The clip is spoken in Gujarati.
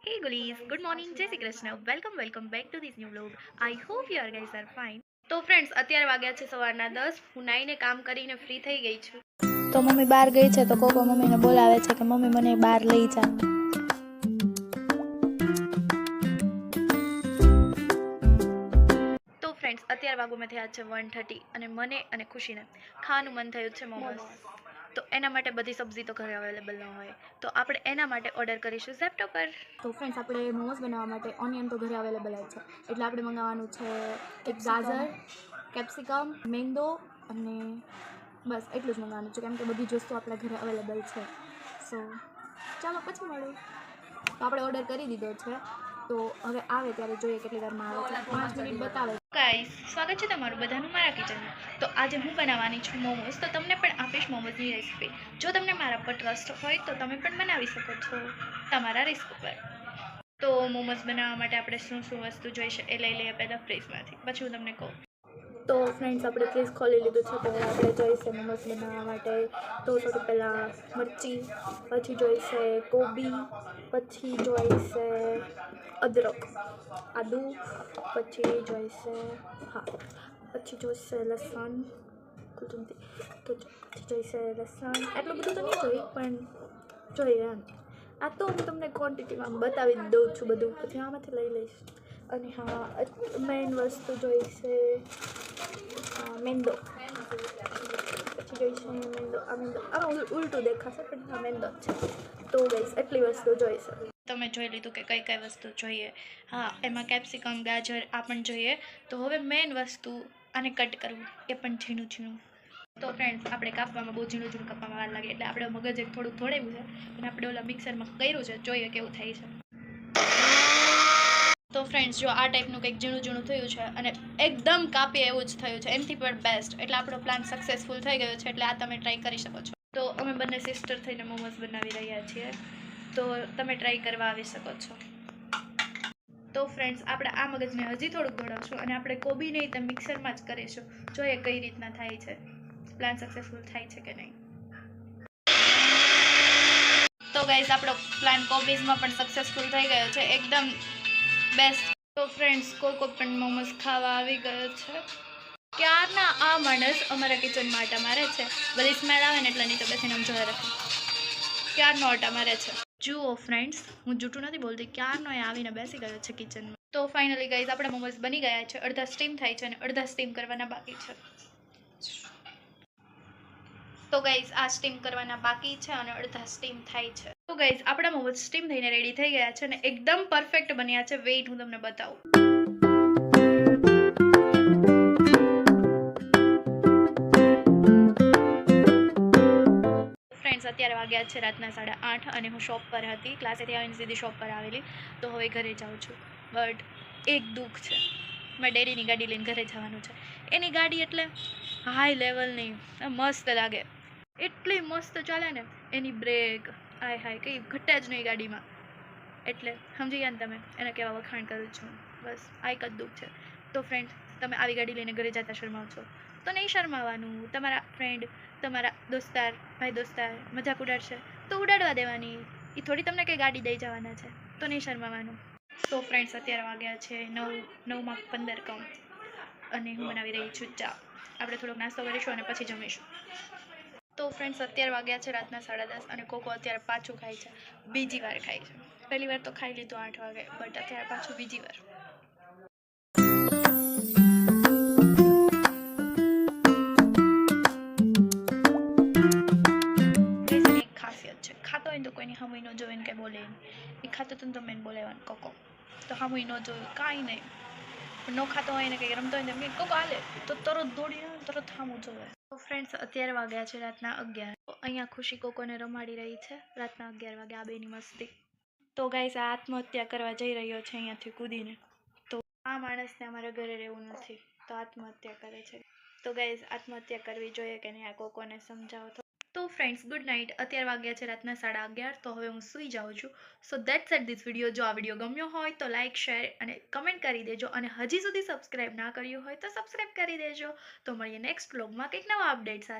Hey Gullies, good morning, Jai Shri Krishna. Welcome back to this new vlog. I hope you guys are fine. તો ફ્રેન્ડ્સ અત્યારે વાગ્યા છે સવારના 10. હું નાઈને કામ કરીને ફ્રી થઈ ગઈ છું. તો મમ્મી બહાર ગઈ છે તો કોકો મમ્મીને બોલાવે છે કે મમ્મી મને બહાર લઈ જા. તો ફ્રેન્ડ્સ અત્યારે વાગોમાં થયા છે 1:30 અને મને અને ખુશીને ખાવાનું મન થયું છે મોમોસ. તો એના માટે બધી સબ્જી તો ઘરે અવેલેબલ ન હોય, તો આપણે એના માટે ઓર્ડર કરીશું ઝેપ્ટો પર. તો ફ્રેન્ડ્સ આપણે મોમોસ બનાવવા માટે ઓનિયન તો ઘરે અવેલેબલ જ છે, એટલે આપણે મંગાવવાનું છે એક ગાજર, કેપ્સિકમ, મેંદો અને બસ એટલું જ મંગાવવાનું છે, કેમ કે બધી જ વસ્તુ આપણા ઘરે અવેલેબલ છે. સો ચાલો પછી મળું. તો આપણે ઓર્ડર કરી દીધો છે, તો હવે આવે ત્યારે જોઈએ કેટલી વારમાં આવે છે. 5 મિનિટ બતાવે. ગાઈસ, સ્વાગત છે તમારું બધાનું મારા કિચનમાં. તો આજે હું બનાવવાની છું મોમોસ, તો તમને પણ આપીશ મોમોસની રેસીપી. જો તમને મારા પર ટ્રસ્ટ હોય તો તમે પણ બનાવી શકો છો તમારા રિસ્ક પર. તો મોમોસ બનાવવા માટે આપણે શું શું વસ્તુ જોઈશે એ લઈ લઈએ પહેલાં ફ્રીજમાંથી, પછી હું તમને કહું. તો ફ્રેન્ડ્સ આપણે ફ્રીજ ખોલી લીધું છે, તો આપણે જોઈશે મોમોસ બનાવવા માટે તો સૌથી પહેલાં મરચી, પછી જોઈશે કોબી, પછી જોઈશે અદરક, આદુ, પછી જોઈશે પછી જોઈશે લસણ, કોથમીર, તો પછી જોઈશે લસણ. એટલું બધું તો નહીં જોઈએ પણ જોઈએ એમ. આ તો હું તમને ક્વોન્ટિટીમાં બતાવી દઉં છું બધું, પછી આમાંથી લઈ લઈશ. અને હા, મેઇન વસ્તુ જોઈશે મેંદો, પછી જોઈશે મેંદો. આ ઉલટું દેખાશે પણ હા મેંદો છે. તો ગઈશ એટલી વસ્તુ જોઈશે. તમે જોઈ લીધું કે કઈ કઈ વસ્તુ જોઈએ. હા, એમાં કેપ્સિકમ, ગાજર આ પણ જોઈએ. તો હવે મેઇન વસ્તુ આને કટ કરવું, એ પણ ઝીણું ઝીણું. તો ફ્રેન્ડ્સ આપણે કાપવામાં બહુ ઝીણું ઝીણું કાપવામાં વાર લાગે, એટલે આપણે મગજ એક થોડુંક ધોળેવું છે અને આપણે ઓલા મિક્સરમાં કર્યું છે, જોઈએ કેવું થાય છે. તો ફ્રેન્ડ્સ જો આ ટાઈપનું કંઈક ઝીણું ઝીણું થયું છે અને એકદમ કાપીએ એવું જ થયું છે, એમથી પણ બેસ્ટ. એટલે આપણો પ્લાન સક્સેસફુલ થઈ ગયો છે, એટલે આ તમે ટ્રાય કરી શકો છો. તો અમે બંને સિસ્ટર થઈને મોમોસ બનાવી રહ્યા છીએ, તો તમે ટ્રાય કરવા આવી શકો છો. તો ફ્રેન્ડ્સ આપણે આ મગજને હજી થોડુંક દોડાવશું અને આપણે કોબી નહીં તો મિક્સરમાં જ કરીશું, જોઈએ કઈ રીતના થાય છે, પ્લાન સક્સેસફુલ થાય છે કે નહીં. તો ગાઈઝ આપણો પ્લાન કોબીઝમાં પણ સક્સેસફુલ થઈ ગયો છે, એકદમ બેસ્ટ. તો ફ્રેન્ડ્સ કોકો પણ મોમોસ ખાવા આવી ગયો છે. ક્યારના આ માણસ અમારા કિચનમાં આટા મારે છે, બધી સ્મેલ આવે ને એટલે નહીં તો બેસીને આમ જોયા રાખે. ક્યારનો આટા મારે છે. જુઓ ફ્રેન્ડ્સ, હું જૂઠું નથી બોલતી, ક્યારનો એ આવીને બેસી ગયો છે કિચનમાં. તો ફાઇનલી ગાઈઝ આપણા મોમોસ બની ગયા છે. અડધા સ્ટીમ થાય છે અને અડધા સ્ટીમ કરવાના બાકી છે. તો ગાઈઝ આ સ્ટીમ કરવાના બાકી છે અને અડધા સ્ટીમ થાય છે. તો ગાઈઝ આપણા મોમોસ સ્ટીમ થઈને રેડી થઈ ગયા છે અને એકદમ પરફેક્ટ બન્યા છે. વેઇટ, હું તમને બતાવું. ફ્રેન્ડ્સ અત્યારે વાગ્યા છે રાતના 8:30 અને હું શોપ પર હતી, ક્લાસેથી આવીને સીધી શોપ પર આવેલી. તો હવે ઘરે જાઉં છું, બટ એક દુઃખ છે, મેં ડેરીની ગાડી લઈને ઘરે જવાનું છે. એની ગાડી એટલે હાઈ લેવલની, મસ્ત લાગે, એટલી મસ્ત ચાલે ને એની બ્રેક, હાય હાય કંઈ ઘટે જ નહીં ગાડીમાં. એટલે સમજી ગયા ને તમે એને કેવા વખાણ કરું છું. બસ આ એક જ દુઃખ છે. તો ફ્રેન્ડ, તમે આવી ગાડી લઈને ઘરે જતા શરમાવ છો તો નહીં શરમાવાનું. તમારા ફ્રેન્ડ, તમારા દોસ્તાર, ભાઈ દોસ્તાર મજાક ઉડાડશે તો ઉડાડવા દેવાની, એ થોડી તમને કંઈ ગાડી દઈ જવાના છે, તો નહીં શરમાવાનું. તો ફ્રેન્ડ્સ અત્યારે વાગ્યા છે 9:15 કમ અને હું બનાવી રહી છું ચા. આપણે થોડોક નાસ્તો કરીશું અને પછી જમીશું. તો ફ્રેન્ડ્સ અત્યારે વાગ્યા છે રાતના 10:30 અને કોકો અત્યારે પાછું ખાય છે, બીજી વાર ખાય છે. પહેલી વાર તો ખાઈ લીધું 8 વાગે, બટ અત્યારે પાછું બીજી વાર. એક ખાસિયત છે, ખાતો હોય તો કોઈની સામે ન જોવે ને કંઈ બોલે નહીં. એ ખાતો તો તમે એને બોલાવવાનું કોકો, તો સામે ન જોયું કાંઈ નહીં. ન ખાતો હોય ને કંઈ રમતો હોય ને કોકો હાલે તો તરત દોડીને તરત સામું જોવે. તો ફ્રેન્ડ્સ અત્યારે વાગ્યા છે રાતના 11. અહીંયા ખુશી કોકોને રમાડી રહી છે રાતના 11 વાગે આ બેની મસ્તી. તો ગાઈસ આ આત્મહત્યા કરવા જઈ રહ્યો છે અહીંયાથી કૂદીને. તો આ માણસને અમારા ઘરે રહેવું નથી તો આત્મહત્યા કરે છે. તો ગાઈસ આત્મહત્યા કરવી જોઈએ કે નહીં આ કોકોને સમજાવો. તો ફ્રેન્ડ્સ ગુડ નાઇટ. અત્યારે વાગ્યા છે રાતના 11:30. તો હવે હું સૂઈ જાઉં છું. So that's at this video. જો આ વિડીયો ગમ્યો હોય તો લાઇક, શેર અને કમેન્ટ કરી દેજો, અને હજી સુધી સબસ્ક્રાઈબ ના કર્યું હોય તો સબસ્ક્રાઈબ કરી દેજો. તો મળીએ નેક્સ્ટ વ્લોગમાં કંઈક નવા અપડેટ સાથે.